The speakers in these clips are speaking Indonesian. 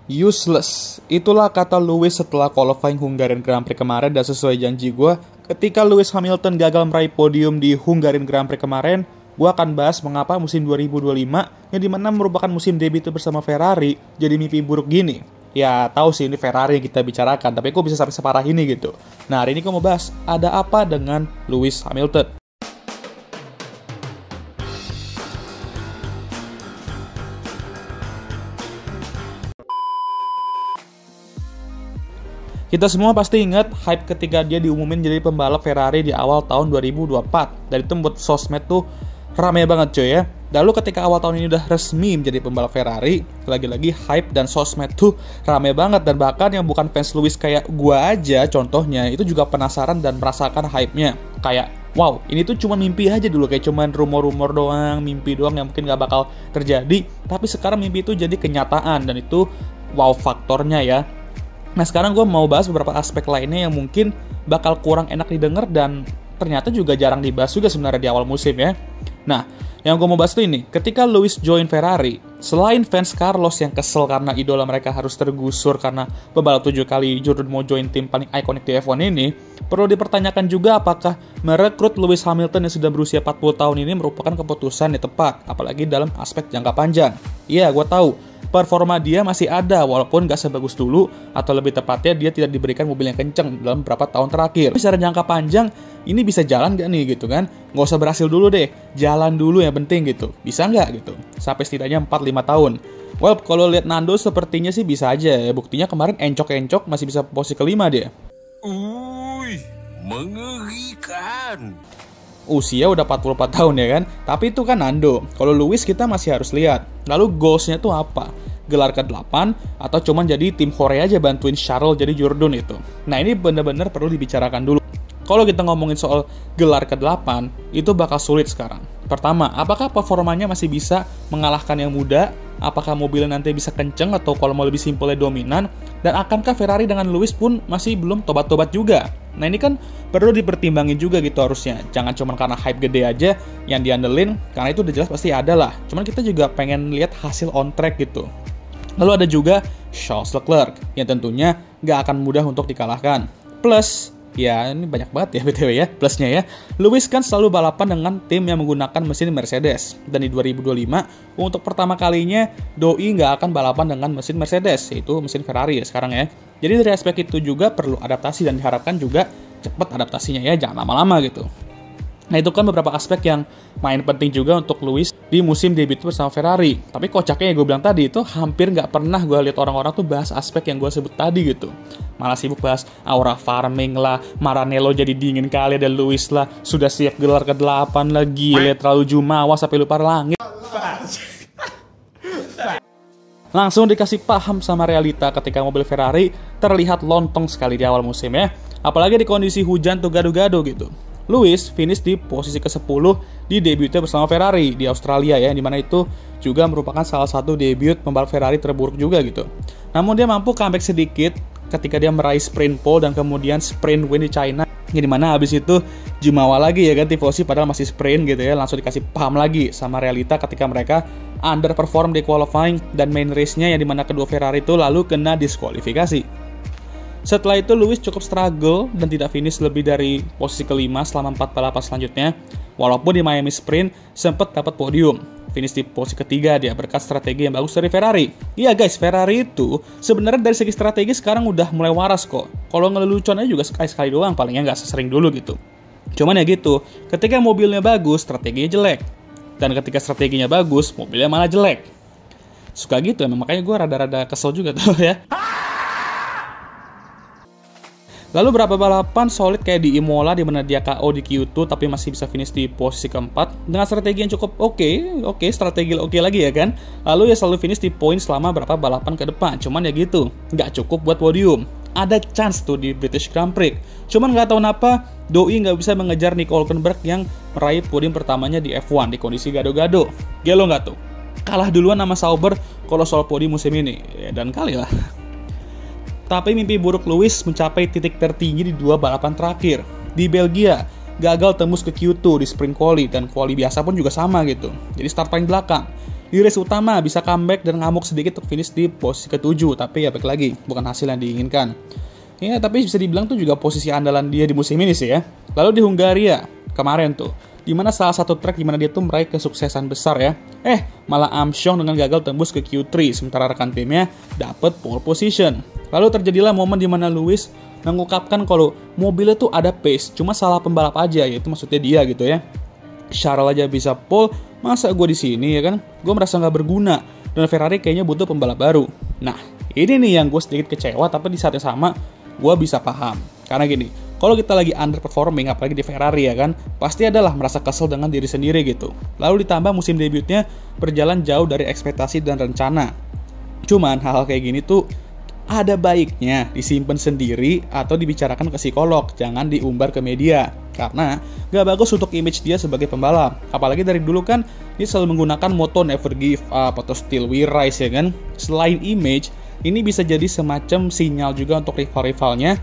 Useless. Itulah kata Lewis setelah qualifying Hungarian Grand Prix kemarin, dan sesuai janji gue, ketika Lewis Hamilton gagal meraih podium di Hungarian Grand Prix kemarin, gue akan bahas mengapa musim 2025, yang dimana merupakan musim debut bersama Ferrari, jadi mimpi buruk gini. Ya, tahu sih ini Ferrari yang kita bicarakan, tapi kok bisa sampai separah ini gitu. Nah, hari ini gue mau bahas, ada apa dengan Lewis Hamilton? Kita semua pasti ingat hype ketika dia diumumin jadi pembalap Ferrari di awal tahun 2024. Dan itu membuat sosmed tuh rame banget cuy ya. Lalu ketika awal tahun ini udah resmi menjadi pembalap Ferrari, lagi-lagi hype dan sosmed tuh rame banget. Dan bahkan yang bukan fans Lewis kayak gua aja contohnya, itu juga penasaran dan merasakan hype-nya. Kayak, wow, ini tuh cuma mimpi aja dulu, kayak cuma rumor-rumor doang, mimpi doang yang mungkin gak bakal terjadi. Tapi sekarang mimpi itu jadi kenyataan, dan itu wow faktornya ya. Nah, sekarang gue mau bahas beberapa aspek lainnya yang mungkin bakal kurang enak didengar dan ternyata juga jarang dibahas juga sebenarnya di awal musim ya. Nah, yang gue mau bahas tuh ini, ketika Lewis join Ferrari, selain fans Carlos yang kesel karena idola mereka harus tergusur karena pembalap 7 kali Jordan mau join tim paling ikonik di F1 ini, perlu dipertanyakan juga apakah merekrut Lewis Hamilton yang sudah berusia 40 tahun ini merupakan keputusan yang tepat, apalagi dalam aspek jangka panjang. Iya, gue tahu, performa dia masih ada walaupun gak sebagus dulu, atau lebih tepatnya dia tidak diberikan mobil yang kenceng dalam beberapa tahun terakhir. Tapi secara jangka panjang, ini bisa jalan gak nih gitu kan? Gak usah berhasil dulu deh, jalan dulu yang penting gitu. Bisa nggak gitu? Sampai setidaknya 4-5 tahun. Well, kalau lihat Nando sepertinya sih bisa aja ya. Buktinya kemarin encok-encok masih bisa posisi kelima dia. Mengerikan. Usia udah 44 tahun ya kan? Tapi itu kan Nando. Kalau Lewis kita masih harus lihat. Lalu goalsnya tuh apa? Gelar ke-8 atau cuman jadi tim Hore aja bantuin Charles jadi Jordan itu? Nah, ini benar-benar perlu dibicarakan dulu. Kalau kita ngomongin soal gelar ke-8, itu bakal sulit sekarang. Pertama, apakah performanya masih bisa mengalahkan yang muda? Apakah mobilnya nanti bisa kenceng atau kalau mau lebih simpelnya dominan? Dan akankah Ferrari dengan Lewis pun masih belum tobat-tobat juga? Nah, ini kan perlu dipertimbangin juga gitu harusnya. Jangan cuma karena hype gede aja yang diandelin, karena itu udah jelas pasti ada lah. Cuman kita juga pengen lihat hasil on track gitu. Lalu ada juga Charles Leclerc, yang tentunya nggak akan mudah untuk dikalahkan. Plus, ya ini banyak banget ya BTW ya, plusnya ya. Lewis kan selalu balapan dengan tim yang menggunakan mesin Mercedes. Dan di 2025, untuk pertama kalinya, Doi nggak akan balapan dengan mesin Mercedes, yaitu mesin Ferrari ya sekarang ya. Jadi dari aspek itu juga perlu adaptasi dan diharapkan juga cepat adaptasinya ya, jangan lama-lama gitu. Nah, itu kan beberapa aspek yang main penting juga untuk Lewis di musim debut bersama Ferrari. Tapi kocaknya yang gue bilang tadi itu hampir nggak pernah gue lihat orang-orang tuh bahas aspek yang gue sebut tadi gitu. Malah sibuk bahas aura farming lah, Maranello jadi dingin kali, ada Lewis lah, sudah siap gelar ke-8 lah, gile terlalu jumawa sampai lupa langit. Langsung dikasih paham sama realita ketika mobil Ferrari terlihat lontong sekali di awal musim ya. Apalagi di kondisi hujan tuh gado-gado gitu. Lewis finish di posisi ke-10 di debutnya bersama Ferrari di Australia ya, dimana itu juga merupakan salah satu debut pembalap Ferrari terburuk juga gitu. Namun dia mampu comeback sedikit ketika dia meraih sprint pole dan kemudian sprint win di China, ya, dimana habis itu jumawa lagi ya kan tifosi padahal masih sprint gitu ya. Langsung dikasih paham lagi sama realita ketika mereka underperform di qualifying dan main race-nya, yang dimana kedua Ferrari itu lalu kena diskualifikasi. Setelah itu Lewis cukup struggle dan tidak finish lebih dari posisi kelima selama 4 balapan selanjutnya. Walaupun di Miami Sprint sempat dapat podium, finish di posisi ketiga dia berkat strategi yang bagus dari Ferrari. Iya guys, Ferrari itu sebenarnya dari segi strategi sekarang udah mulai waras kok. Kalau ngelelucon aja juga sekali-sekali doang, palingnya nggak sesering dulu gitu. Cuman ya gitu, ketika mobilnya bagus, strateginya jelek. Dan ketika strateginya bagus, mobilnya malah jelek. Suka gitu emang, makanya gue rada-rada kesel juga tuh ya. Lalu berapa balapan solid kayak di Imola di mana dia KO di Q2 tapi masih bisa finish di posisi keempat dengan strategi yang cukup oke, strategi oke lagi ya kan. Lalu ya selalu finish di poin selama berapa balapan ke depan. Cuman ya gitu, nggak cukup buat podium. Ada chance tuh di British Grand Prix. Cuman nggak tahu kenapa Doi nggak bisa mengejar Nico Hülkenberg yang meraih podium pertamanya di F1 di kondisi gado-gado. Gelo nggak tuh? Kalah duluan sama Sauber kalau soal podium musim ini. Ya dan kali lah. Tapi mimpi buruk Lewis mencapai titik tertinggi di 2 balapan terakhir. Di Belgia, gagal tembus ke Q2 di sprint quali, dan quali biasa pun juga sama gitu. Jadi start paling belakang. Di race utama bisa comeback dan ngamuk sedikit untuk finish di posisi ke-7, tapi ya balik lagi, bukan hasil yang diinginkan. Ya, tapi bisa dibilang tuh juga posisi andalan dia di musim ini sih ya. Lalu di Hungaria, kemarin tuh, dimana salah satu track dimana dia tuh meraih kesuksesan besar ya. Malah Armstrong dengan gagal tembus ke Q3, sementara rekan timnya dapat pole position. Lalu terjadilah momen dimana Lewis mengungkapkan kalau mobilnya tuh ada pace, cuma salah pembalap aja, yaitu maksudnya dia gitu ya. Charles aja bisa pole, masa gue di sini ya kan? Gue merasa nggak berguna, dan Ferrari kayaknya butuh pembalap baru. Nah, ini nih yang gue sedikit kecewa, tapi di saat yang sama, gue bisa paham. Karena gini, kalau kita lagi underperforming, apalagi di Ferrari ya kan, pasti adalah merasa kesel dengan diri sendiri gitu. Lalu ditambah musim debutnya berjalan jauh dari ekspektasi dan rencana. Cuman hal-hal kayak gini tuh ada baiknya disimpan sendiri atau dibicarakan ke psikolog, jangan diumbar ke media. Karena gak bagus untuk image dia sebagai pembalap. Apalagi dari dulu kan dia selalu menggunakan moto never give up atau still we rise ya kan. Selain image, ini bisa jadi semacam sinyal juga untuk rival-rivalnya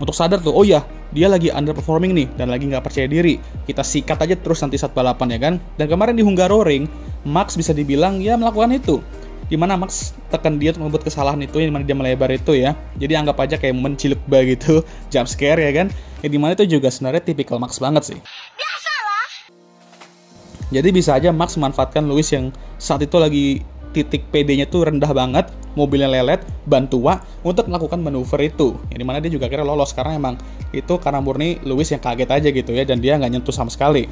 untuk sadar tuh, oh ya, dia lagi underperforming nih dan lagi nggak percaya diri. Kita sikat aja terus nanti saat balapan ya kan. Dan kemarin di Hungaroring, Max bisa dibilang ya melakukan itu. Dimana Max tekan dia untuk membuat kesalahan itu, yang dimana dia melebar itu ya. Jadi anggap aja kayak momen cilekba gitu, jump scare ya kan. Yang dimana itu juga sebenarnya tipikal Max banget sih. Biasalah. Jadi bisa aja Max memanfaatkan Lewis yang saat itu lagi titik PD-nya tuh rendah banget, mobilnya lelet, ban tua untuk melakukan manuver itu. Yang dimana dia juga kira lolos karena emang itu karena murni Lewis yang kaget aja gitu ya, dan dia nggak nyentuh sama sekali.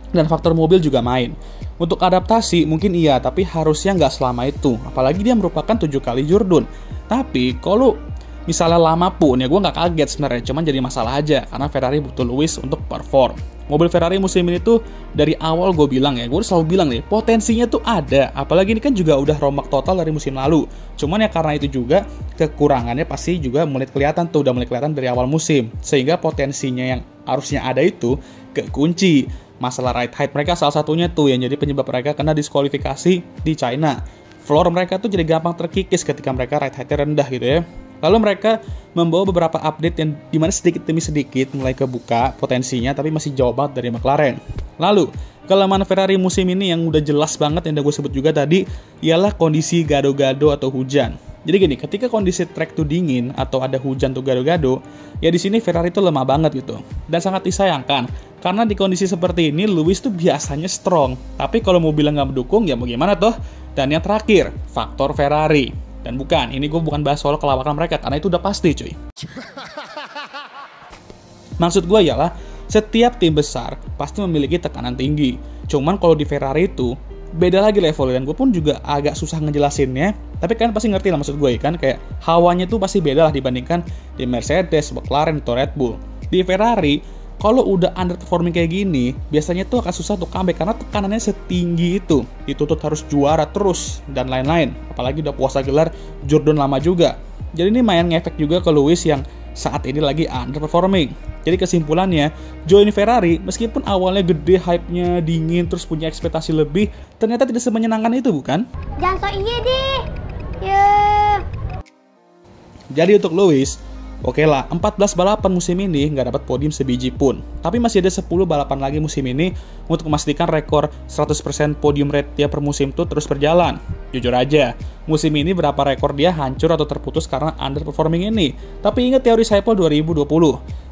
Dan faktor mobil juga main. Untuk adaptasi mungkin iya, tapi harusnya nggak selama itu. Apalagi dia merupakan 7 kali Jordan. Tapi kalau misalnya lama pun ya gue nggak kaget sebenarnya, cuman jadi masalah aja karena Ferrari butuh Lewis untuk perform. Mobil Ferrari musim ini tuh dari awal gue bilang ya, gue selalu bilang nih, potensinya tuh ada. Apalagi ini kan juga udah rombak total dari musim lalu. Cuman ya karena itu juga kekurangannya pasti juga mulai kelihatan tuh, udah mulai kelihatan dari awal musim. Sehingga potensinya yang harusnya ada itu kekunci. Masalah ride height mereka salah satunya tuh yang jadi penyebab mereka kena diskualifikasi di China. Floor mereka tuh jadi gampang terkikis ketika mereka ride height-nya rendah gitu ya. Lalu mereka membawa beberapa update yang dimana sedikit demi sedikit mulai kebuka potensinya, tapi masih jauh banget dari McLaren. Lalu, kelemahan Ferrari musim ini yang udah jelas banget yang udah gue sebut juga tadi, ialah kondisi gado-gado atau hujan. Jadi gini, ketika kondisi track tuh dingin atau ada hujan tuh gado-gado, ya di sini Ferrari tuh lemah banget gitu. Dan sangat disayangkan, karena di kondisi seperti ini Lewis tuh biasanya strong. Tapi kalau mobilnya nggak mendukung, ya mau gimana toh? Dan yang terakhir, faktor Ferrari. Dan bukan, ini gue bukan bahas soal kelawakan mereka, karena itu udah pasti cuy. Maksud gue ialah, setiap tim besar pasti memiliki tekanan tinggi. Cuman kalau di Ferrari itu, beda lagi levelnya, dan gue pun juga agak susah ngejelasinnya. Tapi kalian pasti ngerti lah maksud gue kan, kayak hawanya tuh pasti beda lah dibandingkan di Mercedes, McLaren, atau Red Bull. Di Ferrari, kalau udah underperforming kayak gini, biasanya tuh akan susah untuk comeback karena tekanannya setinggi itu. Dituntut harus juara terus, dan lain-lain. Apalagi udah puasa gelar Jordan lama juga. Jadi ini main ngefek juga ke Lewis yang saat ini lagi underperforming. Jadi kesimpulannya, join Ferrari meskipun awalnya gede, hype-nya dingin, terus punya ekspektasi lebih, ternyata tidak semenyenangkan itu, bukan? Jangan so iya deh. Yeah. Jadi untuk Lewis, oke lah, 14 balapan musim ini nggak dapat podium sebiji pun. Tapi masih ada 10 balapan lagi musim ini untuk memastikan rekor 100% podium rate dia per musim itu terus berjalan. Jujur aja, musim ini berapa rekor dia hancur atau terputus karena underperforming ini. Tapi ingat teori Seipel 2020,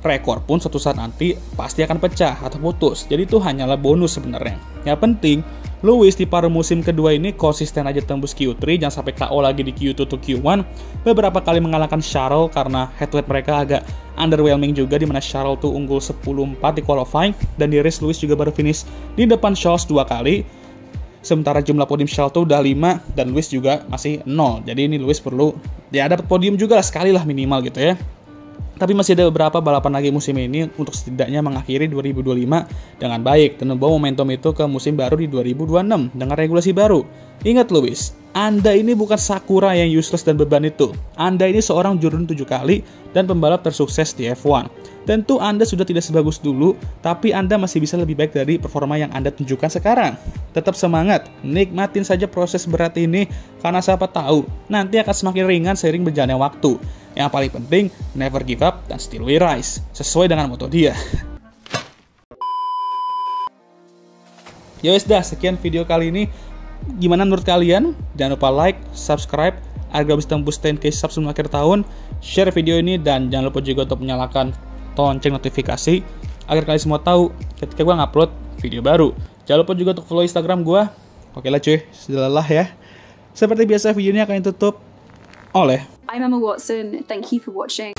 rekor pun suatu saat nanti pasti akan pecah atau putus. Jadi itu hanyalah bonus sebenarnya. Yang penting, Lewis di paruh musim kedua ini konsisten aja tembus Q3, jangan sampai KO lagi di Q2 to Q1. Beberapa kali mengalahkan Charles karena head-to-head mereka agak underwhelming juga, di mana Charles tuh unggul 10-4 di qualifying, dan di race Lewis juga baru finish di depan Charles 2 kali. Sementara jumlah podium Charles tuh udah 5 dan Lewis juga masih 0. Jadi ini Lewis perlu ya dapat podium juga lah, sekali lah minimal gitu ya. Tapi masih ada beberapa balapan lagi musim ini untuk setidaknya mengakhiri 2025 dengan baik dan membawa momentum itu ke musim baru di 2026 dengan regulasi baru. Ingat Lewis, Anda ini bukan Sakura yang useless dan beban itu. Anda ini seorang Jordan 7 kali dan pembalap tersukses di F1. Tentu Anda sudah tidak sebagus dulu, tapi Anda masih bisa lebih baik dari performa yang Anda tunjukkan sekarang. Tetap semangat, nikmatin saja proses berat ini, karena siapa tahu nanti akan semakin ringan seiring berjalannya waktu. Yang paling penting, never give up dan still we rise, sesuai dengan moto dia. Ya wes dah, sekian video kali ini. Gimana menurut kalian? Jangan lupa like, subscribe, agar bisa tembus 10k sub sebelum akhir tahun. Share video ini dan jangan lupa juga untuk menyalakan lonceng notifikasi agar kalian semua tahu ketika gue ngupload video baru. Jangan lupa juga untuk follow Instagram gue. Oke lah cuy, sudah lelah ya. Seperti biasa video ini akan ditutup oleh I'm Emma Watson. Thank you for watching.